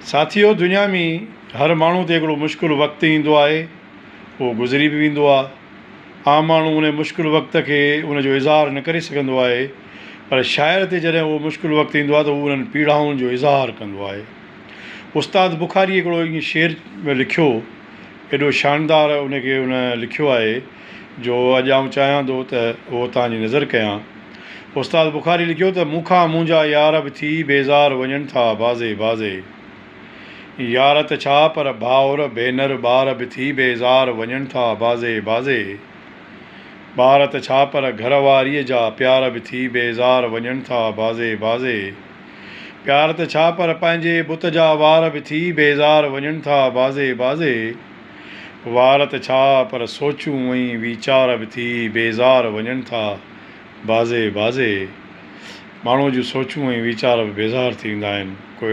साथियो, दुनिया में हर माण्हू ते हिकिड़ो मुश्किल वक़्तु ईंदो आहे, उहो गुज़री बि वेंदो आहे। आम माण्हू उन मुश्किल वक़्त खे उनजो इज़हार न करे सघंदो आहे, पर शाइर ते जॾहिं उहो मुश्किल वक़्तु ईंदो आहे त उहो उन्हनि पीड़ाउनि जो इज़हार कंदो आहे। उस्ताद बुखारी हिकिड़ो ईअं शेर लिखियो, एॾो शानदार उनखे उन लिखियो आहे जो अॼु आउं चाहियां थो त उहो तव्हांजी नज़र कयां। उस्ताद बुखारी लिखियो त मूंखां मुंहिंजा यार बि थी बेज़ार वञनि था बाज़े बाज़े। यार त छा, पर भाउर भेनर ॿार बि थी बेज़ार वञनि था बाज़े बाज़े। ॿार त छा, पर घरवारीअ जा प्यार बि थी बेज़ार वञनि था बाज़े बाज़े। प्यार त छा, पर पंहिंजे बुत जा वार बि थी बेज़ार वञनि था बाज़े बाज़े। वार त छा, पर सोचूं ऐं वीचार बि थी बेज़ार वञनि था बाज़े बाज़े। माण्हूअ जूं सोचूं ऐं वीचार बि बेज़ार थी वेंदा आहिनि।